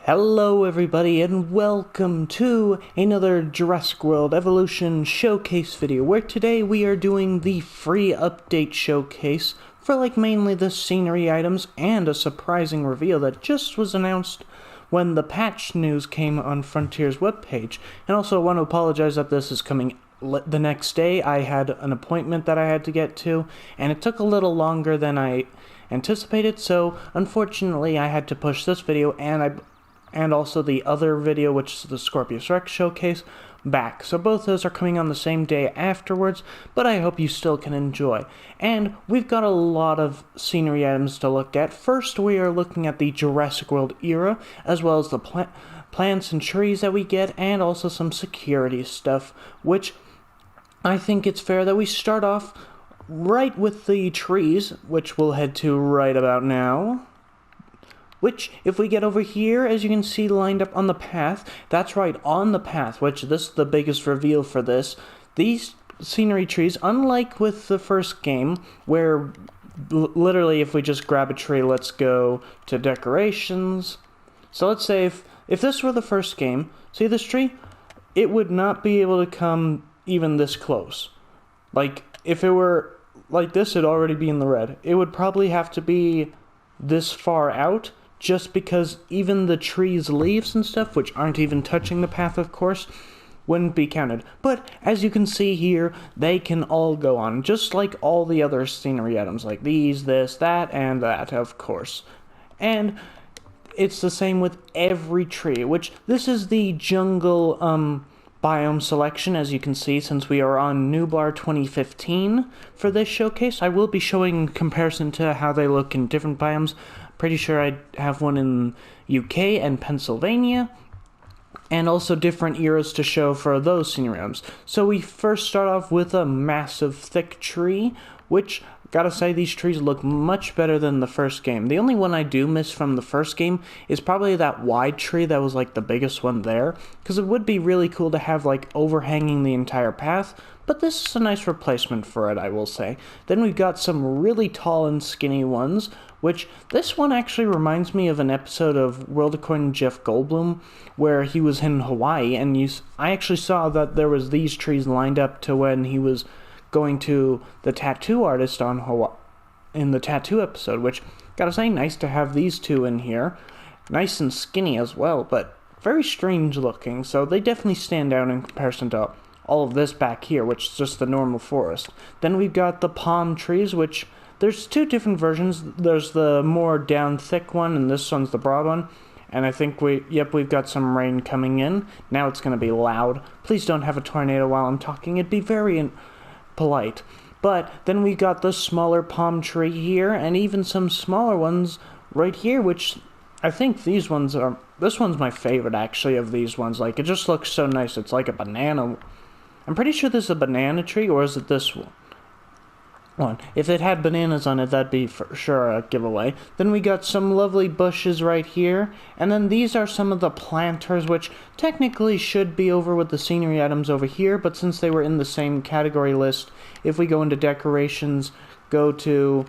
Hello everybody and welcome to another Jurassic World Evolution Showcase video, where today we are doing the free update showcase for mainly the scenery items and a surprising reveal that just was announced when the patch news came on Frontier's webpage. And also I want to apologize that this is coming the next day. I had an appointment that I had to get to, and it took a little longer than I anticipated, so unfortunately I had to push this video and also the other video, which is the Raptors Rex showcase, back. So both those are coming on the same day afterwards, but I hope you still can enjoy. And we've got a lot of scenery items to look at. First, we are looking at the Jurassic World era, as well as the plants and trees that we get, and also some security stuff, which I think it's fair that we start off right with the trees, which we'll head to right about now. Which, if we get over here, as you can see lined up on the path, that's right, on the path, which this is the biggest reveal for this. These scenery trees, unlike with the first game, where literally if we just grab a tree, let's go to decorations. So let's say if this were the first game, see this tree? It would not be able to come even this close. If it were like this, it'd already be in the red. It would probably have to be this far out, just because even the tree's leaves and stuff, which aren't even touching the path, of course, wouldn't be counted. But as you can see here, they can all go on, just like all the other scenery items, like these, this, that, and that, of course. And it's the same with every tree, which this is the jungle Biome Selection, as you can see, since we are on Nublar 2015 for this showcase. I will be showing comparison to how they look in different biomes. Pretty sure I have one in UK and Pennsylvania, and also different eras to show for those scenery items. So we first start off with a massive thick tree, which, gotta say, these trees look much better than the first game. The only one I do miss from the first game is probably that wide tree that was the biggest one there, because it would be really cool to have overhanging the entire path, but this is a nice replacement for it, I will say. Then we've got some really tall and skinny ones, which this one actually reminds me of an episode of World According to Jeff Goldblum, where he was in Hawaii, and I actually saw that there was these trees lined up to when he was going to the tattoo artist on Hawaii in the tattoo episode, which, gotta say, nice to have these two in here. Nice and skinny as well, but very strange looking, so they definitely stand out in comparison to all of this back here, which is just the normal forest. Then we've got the palm trees, which there's two different versions. There's the more down thick one, and this one's the broad one. And I think we've got some rain coming in. Now it's going to be loud. Please don't have a tornado while I'm talking. It'd be very polite. But then we got the smaller palm tree here, and even some smaller ones right here, which I think this one's my favorite, actually, of these ones. It just looks so nice. It's like a banana. I'm pretty sure this is a banana tree, or is it this one? If it had bananas on it, that'd be for sure a giveaway. Then we got some lovely bushes right here, and then these are some of the planters, which technically should be over with the scenery items over here, but since they were in the same category list, if we go into decorations, go to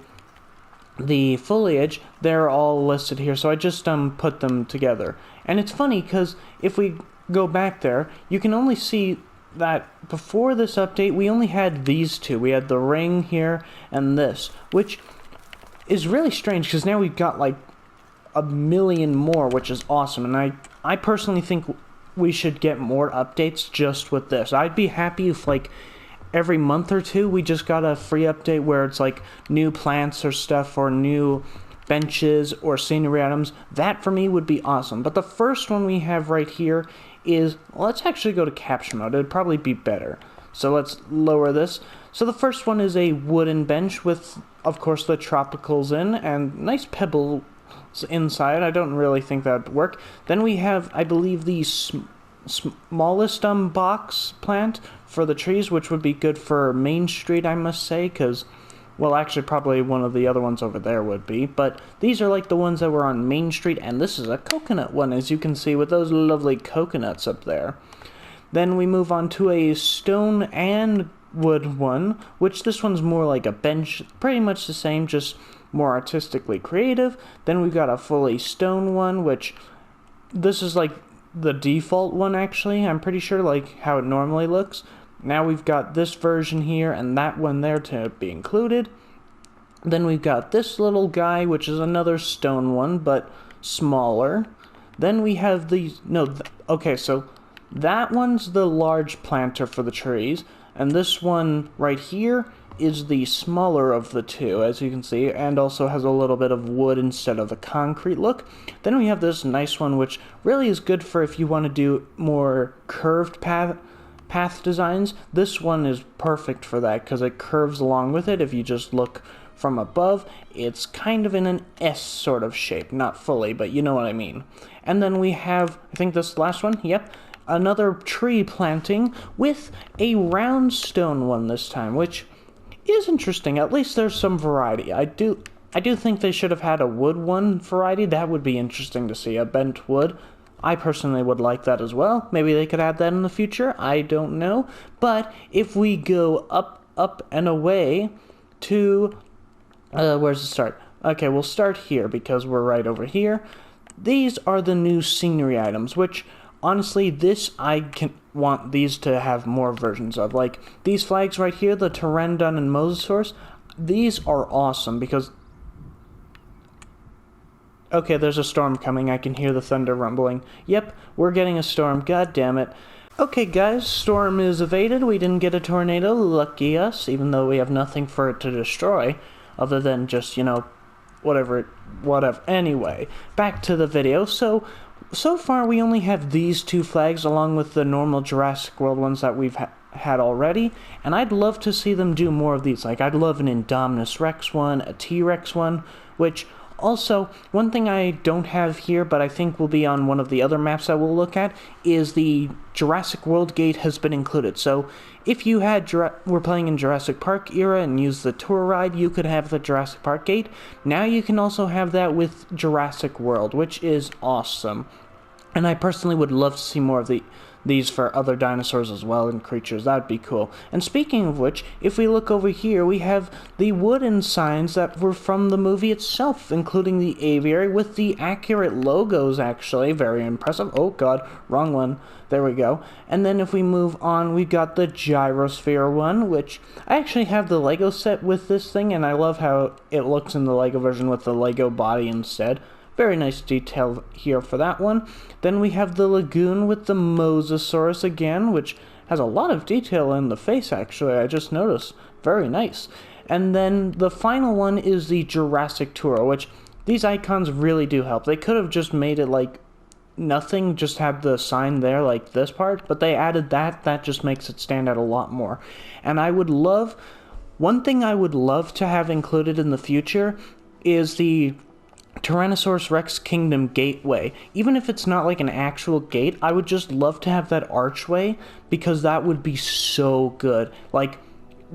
the foliage, they're all listed here, so I just put them together. And it's funny, because if we go back there, you can only see that before this update, we only had these two. We had the ring here and this, which is really strange, because now we've got a million more, which is awesome. And I personally think we should get more updates just with this. I'd be happy if every month or two we just got a free update where it's new plants or stuff, or new benches or scenery items. That for me would be awesome. But the first one we have right here is, let's actually go to capture mode. It'd probably be better. So let's lower this. So the first one is a wooden bench with, of course, the tropicals in, and nice pebbles inside. I don't really think that'd work. Then we have, I believe, the smallest box plant for the trees, which would be good for Main Street, I must say, because, well, actually, probably one of the other ones over there would be, but these are the ones that were on Main Street, and this is a coconut one, as you can see, with those lovely coconuts up there. Then we move on to a stone and wood one, which this one's more like a bench, pretty much the same, just more artistically creative. Then we've got a fully stone one, which this is like the default one actually, I'm pretty sure, like how it normally looks. Now we've got this version here and that one there to be included. Then we've got this little guy, which is another stone one, but smaller. Then we have these, okay, so that one's the large planter for the trees, and this one right here is the smaller of the two, as you can see, and also has a little bit of wood instead of a concrete look. Then we have this nice one, which really is good for if you want to do more curved path designs. This one is perfect for that, because it curves along with it. If you just look from above, it's kind of in an S sort of shape. Not fully, but you know what I mean. And then we have, I think this last one, yep, another tree planting with a round stone one this time, which is interesting. At least there's some variety. I do think they should have had a wood one variety. That would be interesting to see, a bent wood. I personally would like that as well. Maybe they could add that in the future. I don't know. But if we go up, and away to, where's the start? Okay, we'll start here because we're right over here. These are the new scenery items, which honestly, this I can want these to have more versions of. Like these flags right here, the Pteranodon and Mosasaurus, these are awesome because... Okay, there's a storm coming. I can hear the thunder rumbling. Yep, we're getting a storm. God damn it. Okay, guys, storm is evaded. We didn't get a tornado. Lucky us, even though we have nothing for it to destroy, other than just, whatever. Anyway, back to the video. So far we only have these two flags along with the normal Jurassic World ones that we've had already, and I'd love to see them do more of these. Like, I'd love an Indominus Rex one, a T-Rex one, which... Also, one thing I don't have here, but I think will be on one of the other maps that we'll look at, is the Jurassic World gate has been included. So, if you were playing in Jurassic Park era and used the tour ride, you could have the Jurassic Park gate. Now you can also have that with Jurassic World, which is awesome. And I personally would love to see more of these for other dinosaurs as well and creatures. That'd be cool. And speaking of which, if we look over here, we have the wooden signs that were from the movie itself, including the aviary with the accurate logos, actually. Very impressive. Oh god, wrong one. There we go. And then if we move on, we've got the gyrosphere one, which I actually have the Lego set with this thing, and I love how it looks in the Lego version with the Lego body instead. Very nice detail here for that one. Then we have the lagoon with the Mosasaurus again, which has a lot of detail in the face, actually. I just noticed. Very nice. And then the final one is the Jurassic Tour, which these icons really do help. They could have just made it like nothing, just have the sign there like this part, but they added that. That just makes it stand out a lot more. And I would love... One thing I would love to have included in the future is the Tyrannosaurus Rex Kingdom Gateway. Even if it's not like an actual gate, I would just love to have that archway, because that would be so good. Like,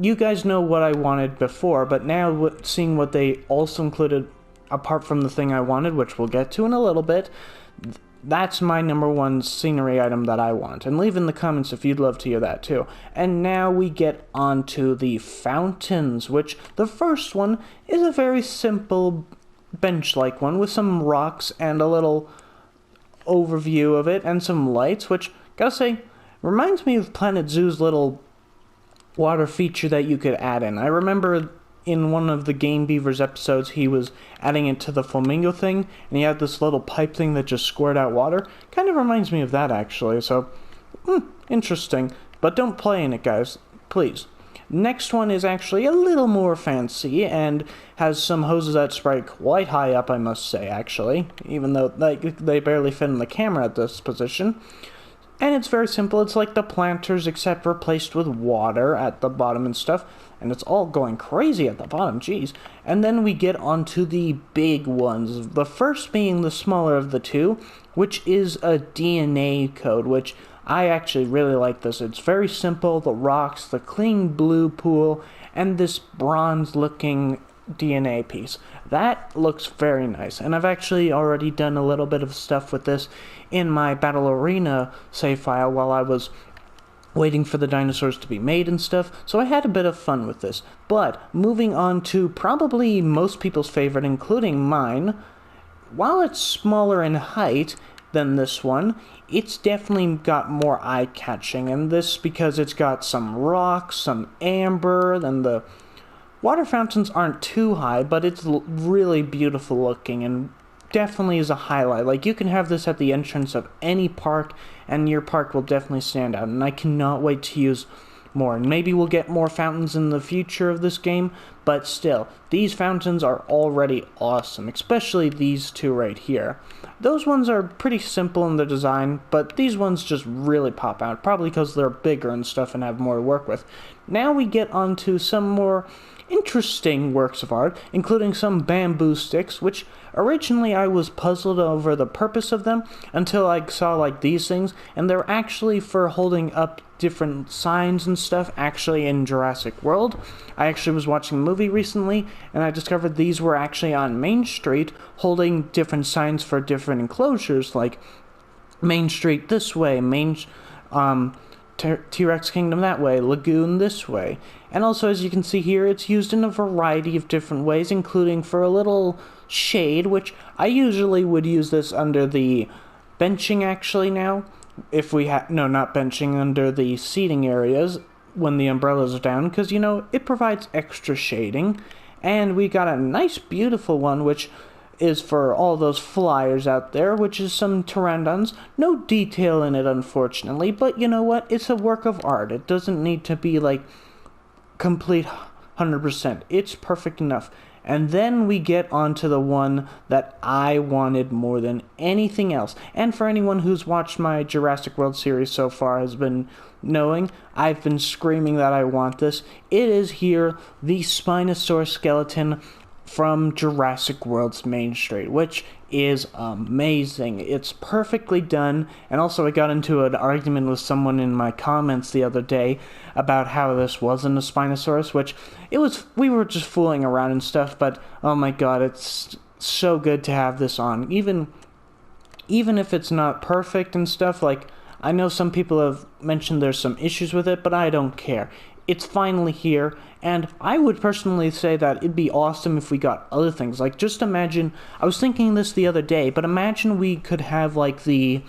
you guys know what I wanted before, but now seeing what they also included apart from the thing I wanted, which we'll get to in a little bit, that's my number one scenery item that I want. And leave in the comments if you'd love to hear that too. And now we get on to the fountains, which the first one is a very simple bench-like one with some rocks and a little overview of it and some lights, which, gotta say, reminds me of Planet Zoo's little water feature that you could add in. I remember in one of the Game Beavers episodes he was adding it to the flamingo thing, and he had this little pipe thing that just squirted out water. Kind of reminds me of that, actually, so interesting. But don't play in it, guys, please. Next one is actually a little more fancy and has some hoses that spray quite high up, I must say, actually, even though they barely fit in the camera at this position. And it's very simple. It's like the planters, except replaced with water at the bottom and stuff. And it's all going crazy at the bottom, jeez. And then we get onto the big ones. The first being the smaller of the two, which is a DNA code, which I actually really like this. It's very simple. The rocks, the clean blue pool, and this bronze-looking DNA piece. That looks very nice. And I've actually already done a little bit of stuff with this in my Battle Arena save file while I was waiting for the dinosaurs to be made and stuff, so I had a bit of fun with this. But moving on to probably most people's favorite, including mine, while it's smaller in height, than this one. It's definitely got more eye-catching, and this because it's got some rocks, some amber, and the water fountains aren't too high, but it's really beautiful looking and definitely is a highlight. Like, you can have this at the entrance of any park, and your park will definitely stand out, and I cannot wait to use more. And maybe we'll get more fountains in the future of this game, but still, these fountains are already awesome, especially these two right here. Those ones are pretty simple in their design, but these ones just really pop out, probably because they're bigger and stuff and have more to work with. Now we get onto some more interesting works of art, including some bamboo sticks, which originally I was puzzled over the purpose of them until I saw like these things, and they're actually for holding up different signs and stuff, actually in Jurassic World. I actually was watching a movie recently, and I discovered these were actually on Main Street, holding different signs for different enclosures, like Main Street this way, T-Rex Kingdom that way, Lagoon this way. And also, as you can see here, it's used in a variety of different ways, including for a little shade, which I usually would use this under the benching actually now. If we no, not benching, under the seating areas when the umbrellas are down, because, you know, it provides extra shading. And we got a nice, beautiful one, which is for all those flyers out there, which is some pteranodons. No detail in it, unfortunately, but you know what? It's a work of art. It doesn't need to be, like, complete 100%. It's perfect enough. And then we get onto the one that I wanted more than anything else. And for anyone who's watched my Jurassic World series so far has been knowing, I've been screaming that I want this. It is here, the Spinosaurus skeleton from Jurassic World's Main Street, which is amazing. It's perfectly done, and also I got into an argument with someone in my comments the other day about how this wasn't a Spinosaurus, which it was. We were just fooling around and stuff, but oh my god, it's so good to have this on. Even if it's not perfect and stuff, like, I know some people have mentioned there's some issues with it, but I don't care. It's finally here, and I would personally say that it'd be awesome if we got other things. Like, just imagine, I was thinking this the other day, but imagine we could have, like, the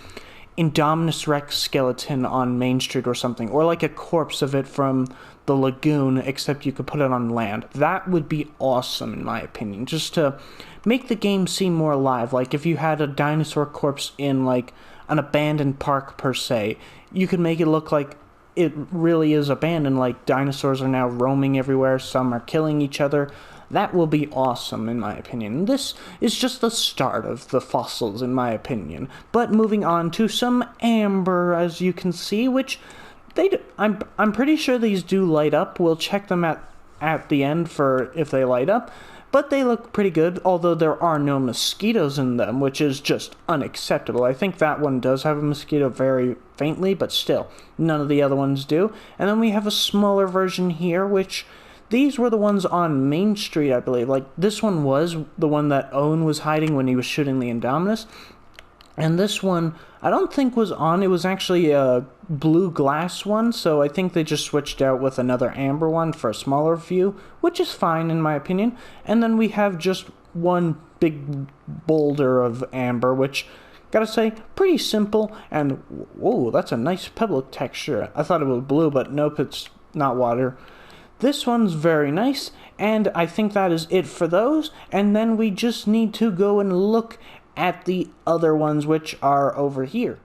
Indominus Rex skeleton on Main Street or something, or like a corpse of it from the lagoon, except you could put it on land. That would be awesome, in my opinion, just to make the game seem more alive. Like, if you had a dinosaur corpse in, like, an abandoned park, per se, you could make it look like it really is abandoned, like dinosaurs are now roaming everywhere, some are killing each other. That will be awesome, in my opinion. This is just the start of the fossils, in my opinion. But moving on to some amber, as you can see, which I'm pretty sure these do light up. We'll check them at the end for if they light up. But they look pretty good, although there are no mosquitoes in them, which is just unacceptable. I think that one does have a mosquito very faintly, but still, none of the other ones do. And then we have a smaller version here, which these were the ones on Main Street, I believe. Like, this one was the one that Owen was hiding when he was shooting the Indominus. And this one, I don't think was on. It was actually a blue glass one, so I think they just switched out with another amber one for a smaller view, which is fine in my opinion. And then we have just one big boulder of amber, which, gotta say, pretty simple. And, whoa, that's a nice pebble texture. I thought it was blue, but nope, it's not water. This one's very nice, and I think that is it for those. And then we just need to go and look at the other ones, which are over here.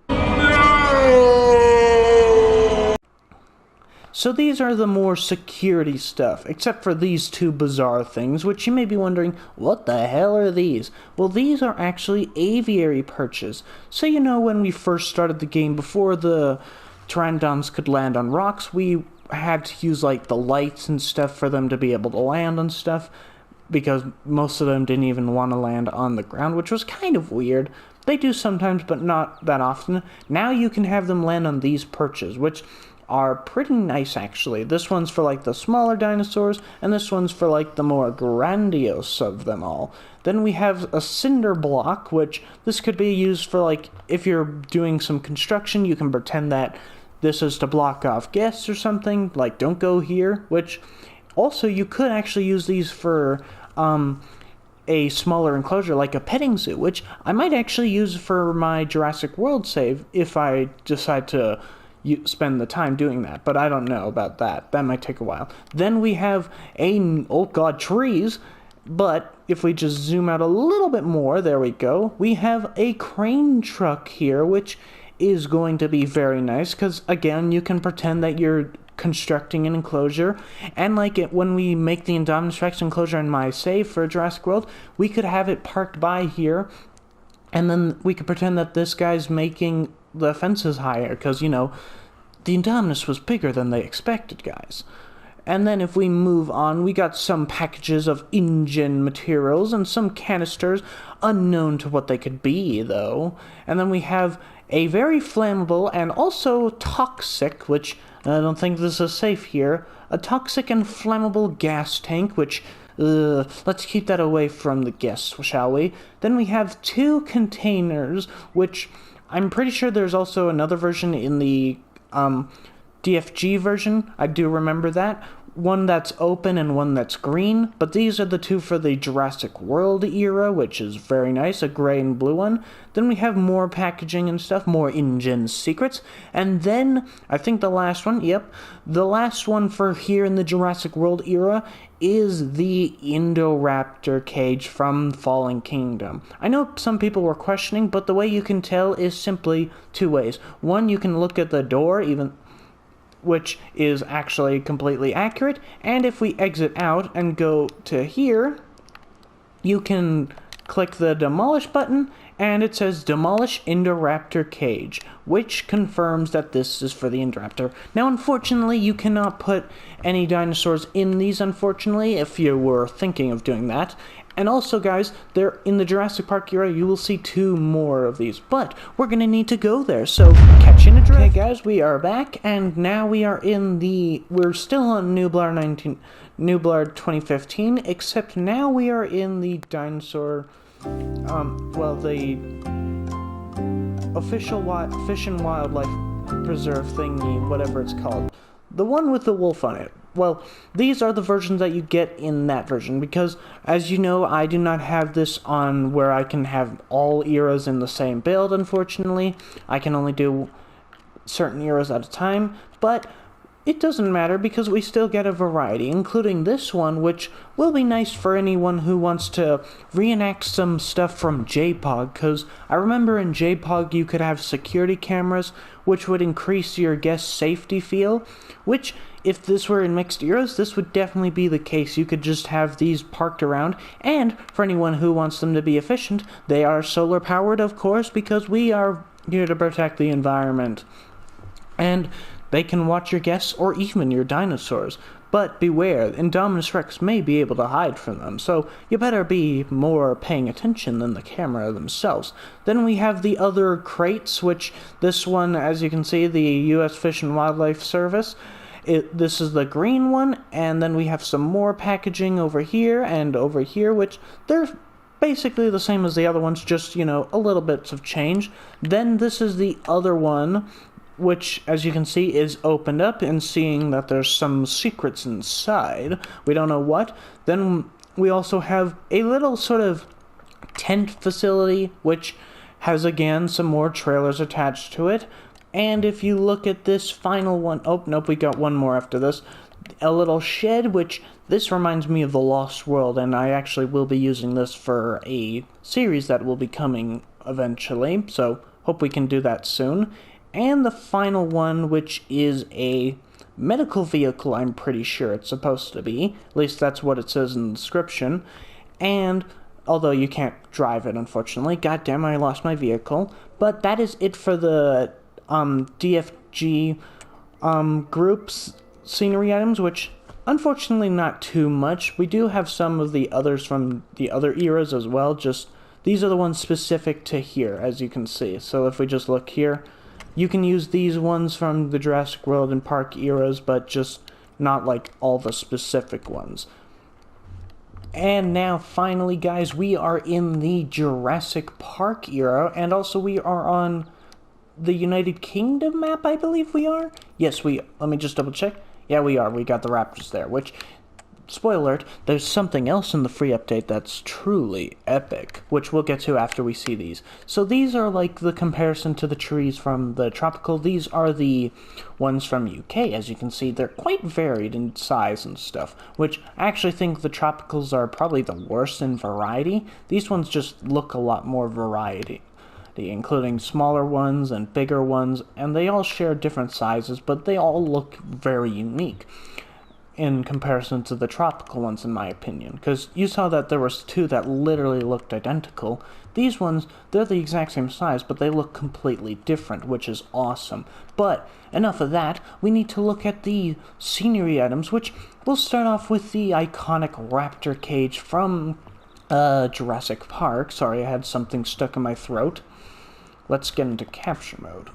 So these are the more security stuff, except for these two bizarre things, which you may be wondering, what the hell are these? Well, these are actually aviary perches. So, you know, when we first started the game, before the pteranodons could land on rocks, we had to use, like, the lights and stuff for them to be able to land on stuff, because most of them didn't even want to land on the ground, which was kind of weird. They do sometimes, but not that often. Now you can have them land on these perches, which are pretty nice, actually. This one's for, like, the smaller dinosaurs, and this one's for, like, the more grandiose of them all. Then we have a cinder block, which this could be used for, like, if you're doing some construction, you can pretend that this is to block off guests or something, like, don't go here, which also you could actually use these for a smaller enclosure like a petting zoo, which I might actually use for my Jurassic World save if I decide to spend the time doing that, but I don't know about that. That might take a while. Then we have oh god, trees, but if we just zoom out a little bit more, there we go, we have a crane truck here, which is going to be very nice, because again, you can pretend that you're constructing an enclosure, and like it when we make the Indominus Rex enclosure in my save for Jurassic World, we could have it parked by here, and then we could pretend that this guy's making the fences higher, because, you know, the Indominus was bigger than they expected, guys. And then if we move on, we got some packages of engine materials and some canisters, unknown to what they could be, though. And then we have a very flammable and also toxic, which I don't think this is safe here, a toxic and flammable gas tank, which, let's keep that away from the guests, shall we? Then we have 2 containers, which I'm pretty sure there's also another version in the DFG version. I do remember that. One that's open and one that's green, but these are the 2 for the Jurassic World era, which is very nice, a gray and blue one. Then we have more packaging and stuff, more engine secrets, and then, I think the last one, yep, the last one for here in the Jurassic World era is the Indoraptor cage from Fallen Kingdom. I know some people were questioning, but the way you can tell is simply 2 ways. One, you can look at the door, which is actually completely accurate, and if we exit out and go to here, you can click the demolish button, and it says demolish Indoraptor cage, which confirms that this is for the Indoraptor. Now, unfortunately, you cannot put any dinosaurs in these, unfortunately, if you were thinking of doing that. And also, guys, there in the Jurassic Park era, you will see 2 more of these, but we're gonna need to go there, so catch you in a drift. Okay, guys, we are back, and now we are we're still on Nublar 2015, except now we are in the dinosaur, the official Fish and Wildlife Preserve thingy, whatever it's called. The one with the wolf on it. Well, these are the versions that you get in that version, because, as you know, I do not have this on where I can have all eras in the same build, unfortunately. I can only do certain eras at a time, but it doesn't matter because we still get a variety, including this one, which will be nice for anyone who wants to reenact some stuff from JPOG, because I remember in JPOG you could have security cameras, which would increase your guest safety feel, which, if this were in mixed eras, this would definitely be the case. You could just have these parked around, and for anyone who wants them to be efficient, they are solar powered, of course, because we are here to protect the environment. And they can watch your guests or even your dinosaurs. But beware, Indominus Rex may be able to hide from them, so you better be more paying attention than the camera themselves. Then we have the other crates, which this one, as you can see, the U.S. Fish and Wildlife Service. This is the green one, and then we have some more packaging over here and over here, which they're basically the same as the other ones, just, you know, a little bits of change. Then this is the other one, which, as you can see, is opened up, and seeing that there's some secrets inside. We don't know what. Then we also have a little sort of tent facility, which has, again, some more trailers attached to it. And if you look at this final one, oh, nope, we got one more after this. A little shed, which this reminds me of The Lost World, and I actually will be using this for a series that will be coming eventually, so hope we can do that soon. And the final one, which is a medical vehicle, I'm pretty sure it's supposed to be. At least that's what it says in the description. And, although you can't drive it, unfortunately. Goddamn, I lost my vehicle. But that is it for the DFG groups scenery items, which, unfortunately, not too much. We do have some of the others from the other eras as well. Just, these are the ones specific to here, as you can see. So if we just look here, you can use these ones from the Jurassic World and Park eras, but just not like all the specific ones. And now, finally, guys, we are in the Jurassic Park era, and also we are on the United Kingdom map, I believe we are? Yes, let me just double check. Yeah, we are. We got the Raptors there, which spoiler alert, there's something else in the free update that's truly epic, which we'll get to after we see these. So these are like the comparison to the trees from the tropical. These are the ones from UK. As you can see, they're quite varied in size and stuff, which I actually think the tropicals are probably the worst in variety. These ones just look a lot more variety, including smaller ones and bigger ones, and they all share different sizes, but they all look very unique in comparison to the tropical ones, in my opinion. Because you saw that there was two that literally looked identical. These ones, they're the exact same size, but they look completely different, which is awesome. But enough of that, we need to look at the scenery items, which we'll start off with the iconic Raptor Cage from Jurassic Park. Sorry, I had something stuck in my throat. Let's get into capture mode.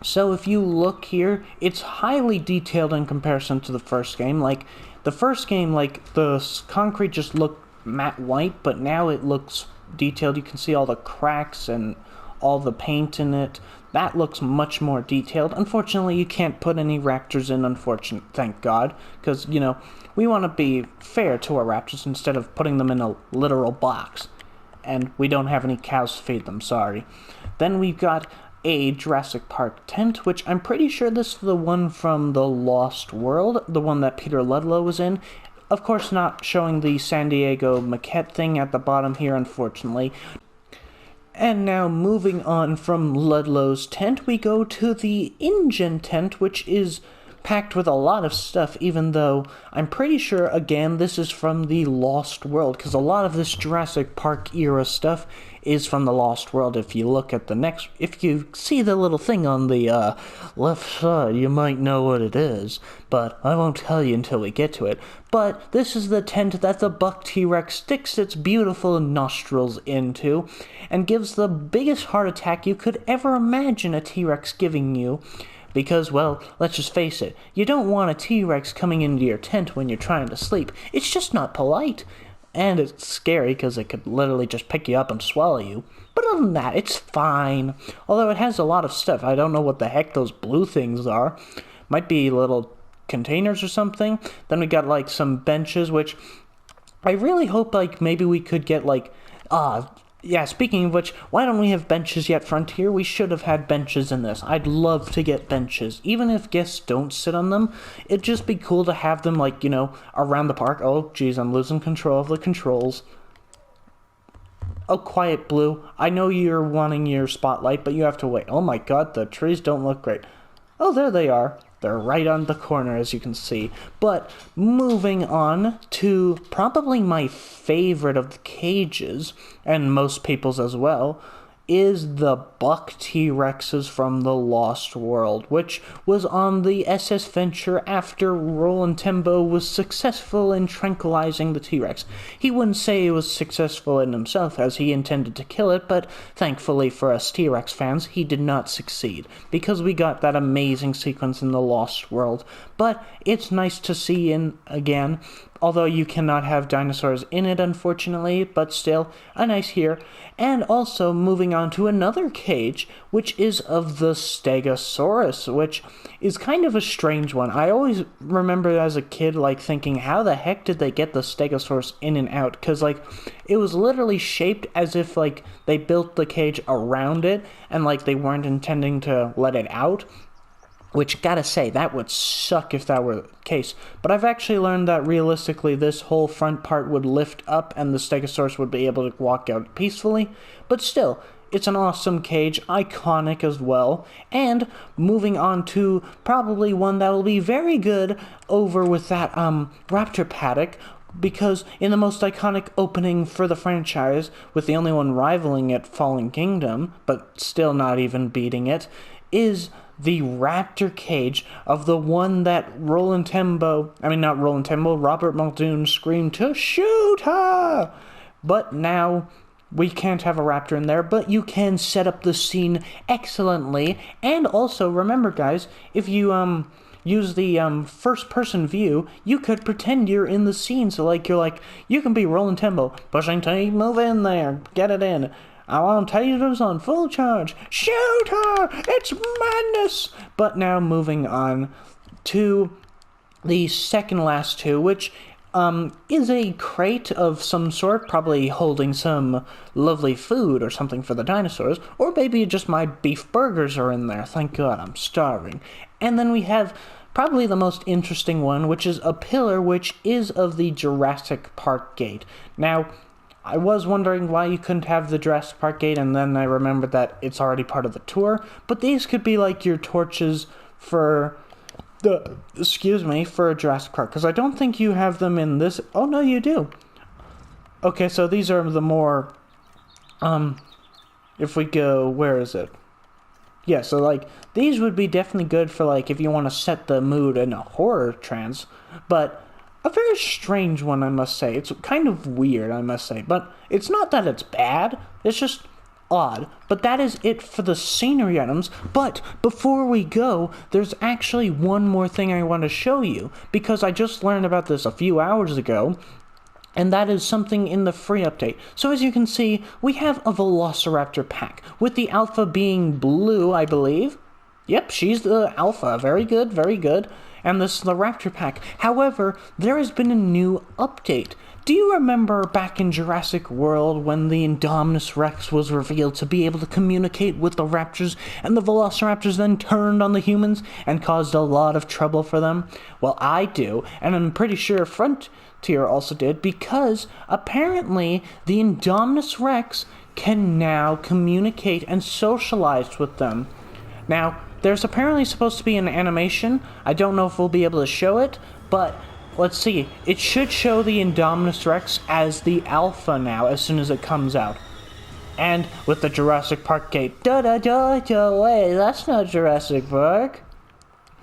So if you look here, it's highly detailed in comparison to the first game. Like, the first game, like, the concrete just looked matte white, but now it looks detailed. You can see all the cracks and all the paint in it. That looks much more detailed. Unfortunately, you can't put any raptors in, thank God, because, you know, we want to be fair to our raptors instead of putting them in a literal box. And we don't have any cows to feed them, sorry. Then we've got a Jurassic Park tent, which I'm pretty sure this is the one from the Lost World, the one that Peter Ludlow was in. Of course, not showing the San Diego maquette thing at the bottom here, unfortunately. And now, moving on from Ludlow's tent, we go to the InGen tent, which is packed with a lot of stuff, even though I'm pretty sure, again, this is from the Lost World, because a lot of this Jurassic Park era stuff is from the Lost World. If you look at the next, if you see the little thing on the left side, you might know what it is, but I won't tell you until we get to it. But this is the tent that the buck T-Rex sticks its beautiful nostrils into, and gives the biggest heart attack you could ever imagine a T-Rex giving you. Because, well, let's just face it, you don't want a T-Rex coming into your tent when you're trying to sleep. It's just not polite. And it's scary because it could literally just pick you up and swallow you. But other than that, it's fine. Although it has a lot of stuff. I don't know what the heck those blue things are. Might be little containers or something. Then we got, like, some benches, which I really hope, like, maybe we could get, like, yeah, speaking of which, why don't we have benches yet, Frontier? We should have had benches in this. I'd love to get benches. Even if guests don't sit on them, it'd just be cool to have them, like, you know, around the park. Oh, geez, I'm losing control of the controls. Oh, quiet, Blue. I know you're wanting your spotlight, but you have to wait. Oh my god, the trees don't look great. Oh, there they are. They're right on the corner, as you can see. But moving on to probably my favorite of the cages, and most people's as well, is the buck T-Rexes from the Lost World, which was on the SS Venture after Roland Tembo was successful in tranquilizing the T-Rex. He wouldn't say he was successful in himself, as he intended to kill it, but thankfully for us T-Rex fans, he did not succeed, because we got that amazing sequence in the Lost World. But it's nice to see in again, although you cannot have dinosaurs in it, unfortunately, but still, a nice here. And also, moving on to another cage, which is of the Stegosaurus, which is kind of a strange one. I always remember as a kid, like, thinking, how the heck did they get the Stegosaurus in and out? Because, like, it was literally shaped as if, like, they built the cage around it, and, like, they weren't intending to let it out. Which, gotta say, that would suck if that were the case. But I've actually learned that realistically this whole front part would lift up and the Stegosaurus would be able to walk out peacefully. But still, it's an awesome cage, iconic as well. And moving on to probably one that will be very good over with that raptor paddock, because in the most iconic opening for the franchise, with the only one rivaling it, Fallen Kingdom, but still not even beating it, is the raptor cage of the one that Robert Muldoon screamed to shoot her! But now, we can't have a raptor in there, but you can set up the scene excellently. And also, remember guys, if you use the first-person view, you could pretend you're in the scene. So like you can be Roland Tembo, pushing T, move in there, get it in. I want tasers on full charge. Shoot her! It's madness! But now moving on to the second last two, which is a crate of some sort, probably holding some lovely food or something for the dinosaurs, or maybe just my beef burgers are in there. Thank God, I'm starving. And then we have probably the most interesting one, which is a pillar, which is of the Jurassic Park gate. Now, I was wondering why you couldn't have the Jurassic Park gate, and then I remembered that it's already part of the tour, but these could be like your torches for for Jurassic Park, because I don't think you have them in this. Oh, no, you do. Okay, so these are the more, if we go, where is it? Yeah, so, like, these would be definitely good for, like, if you want to set the mood in a horror trance, but a very strange one, I must say. It's kind of weird, I must say, but it's not that it's bad, it's just odd. But that is it for the scenery items. But before we go, there's actually one more thing I want to show you, because I just learned about this a few hours ago, and that is something in the free update. So as you can see, we have a Velociraptor pack, with the alpha being blue, I believe. Yep, she's the alpha. Very good, very good. And this is the Raptor pack. However, there has been a new update. Do you remember back in Jurassic World when the Indominus Rex was revealed to be able to communicate with the Raptors, and the Velociraptors then turned on the humans and caused a lot of trouble for them? Well, I do, and I'm pretty sure Frontier also did, because apparently the Indominus Rex can now communicate and socialize with them. Now, there's apparently supposed to be an animation. I don't know if we'll be able to show it, but let's see. It should show the Indominus Rex as the alpha now, as soon as it comes out. And with the Jurassic Park gate. Wait, that's not Jurassic Park.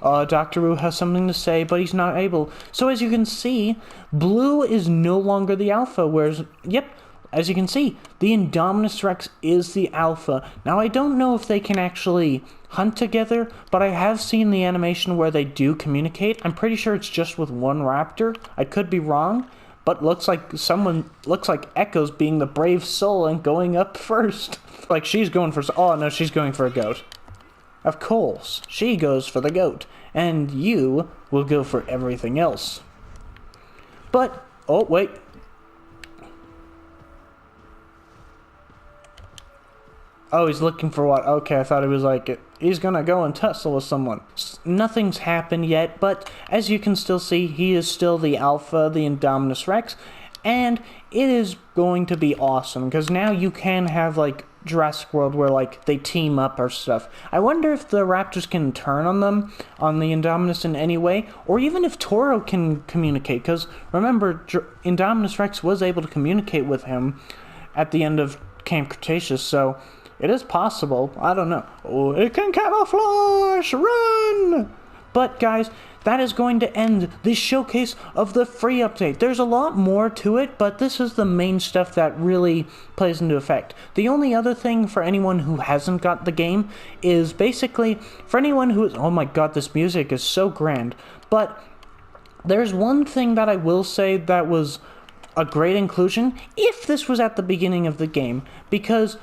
Dr. Wu has something to say, but he's not able. So as you can see, Blue is no longer the alpha, whereas, yep, as you can see, the Indominus Rex is the alpha. Now, I don't know if they can actually hunt together, but I have seen the animation where they do communicate. I'm pretty sure it's just with one raptor. I could be wrong, but looks like Echo's being the brave soul and going up first. Like she's going for, oh no, she's going for a goat. Of course, she goes for the goat, and you will go for everything else. But, oh wait. Oh, he's looking for what? Okay, I thought he was like, he's gonna go and tussle with someone. Nothing's happened yet, but as you can still see, he is still the alpha, the Indominus Rex, and it is going to be awesome, because now you can have, like, Jurassic World where, like, they team up or stuff. I wonder if the Raptors can turn on them, on the Indominus in any way, or even if Toro can communicate, because remember, Indominus Rex was able to communicate with him at the end of Camp Cretaceous, so it is possible. I don't know. Oh, it can camouflage! Run! But, guys, that is going to end the showcase of the free update. There's a lot more to it, but this is the main stuff that really plays into effect. The only other thing for anyone who hasn't got the game is basically, for anyone who is, oh my god, this music is so grand. But there's one thing that I will say that was a great inclusion, if this was at the beginning of the game, because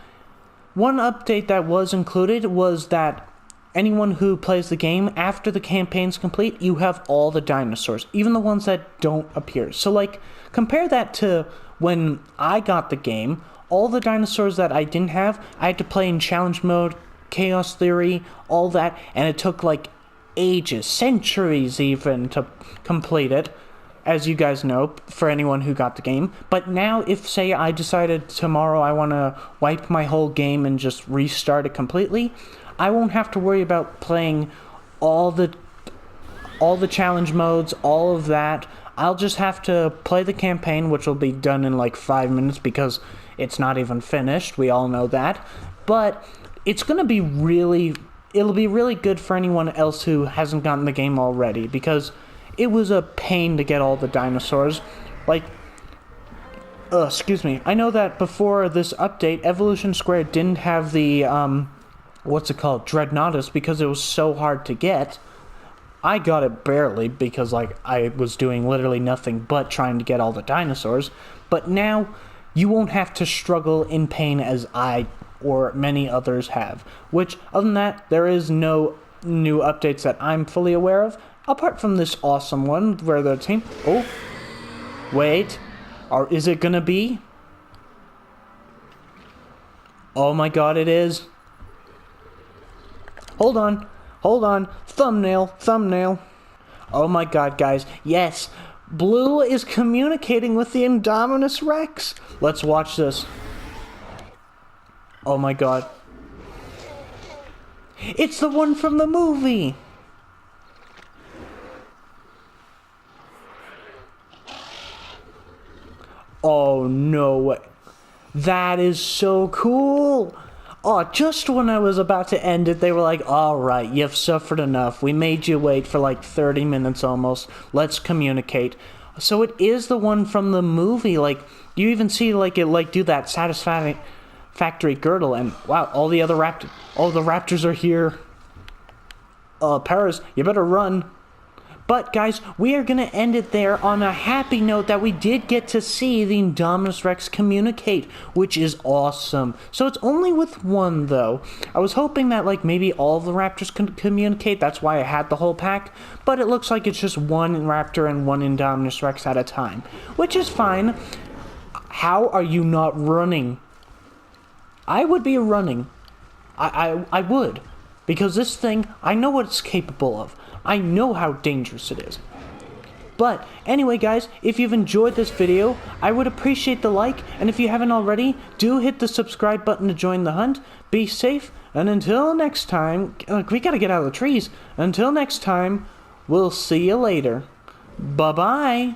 one update that was included was that anyone who plays the game, after the campaign's complete, you have all the dinosaurs, even the ones that don't appear. So, like, compare that to when I got the game, all the dinosaurs that I didn't have, I had to play in challenge mode, chaos theory, all that, and it took, like, ages, centuries even, to complete it, as you guys know, for anyone who got the game. But now, if, say, I decided tomorrow I want to wipe my whole game and just restart it completely, I won't have to worry about playing all the challenge modes, all of that. I'll just have to play the campaign, which will be done in like 5 minutes because it's not even finished. We all know that. But it's going to be it'll be really good for anyone else who hasn't gotten the game already, because it was a pain to get all the dinosaurs. Like, excuse me. I know that before this update, Evolution Squared didn't have the, what's it called, Dreadnoughtus, because it was so hard to get. I got it barely because, like, I was doing literally nothing but trying to get all the dinosaurs. But now, you won't have to struggle in pain as I or many others have. Which, other than that, there is no new updates that I'm fully aware of, apart from this awesome one where the team... Oh, Wait. Or is it gonna be? Oh my god, it is. Hold on. Hold on. Thumbnail. Thumbnail. Oh my god, guys. Yes. Blue is communicating with the Indominus Rex. Let's watch this. Oh my god. It's the one from the movie. Oh no way. That is so cool. Oh, just when I was about to end it, they were like, alright, you've suffered enough. We made you wait for like 30 minutes almost. Let's communicate. So it is the one from the movie. Like, you even see like it like do that satisfactory girdle, and wow, all the raptors are here. Paris, you better run. But guys, we are going to end it there on a happy note that we did get to see the Indominus Rex Communicate, which is awesome. So it's only with one though. I was hoping that like maybe all of the raptors could communicate, that's why I had the whole pack, but it looks like it's just one raptor and one Indominus Rex at a time, which is fine. How are you not running? I would be running. I would. Because this thing, I know what it's capable of. I know how dangerous it is. But anyway guys, if you've enjoyed this video, I would appreciate the like, and if you haven't already, do hit the subscribe button to join the hunt. Be safe, and until next time, we gotta get out of the trees. Until next time, we'll see you later. Bye-bye.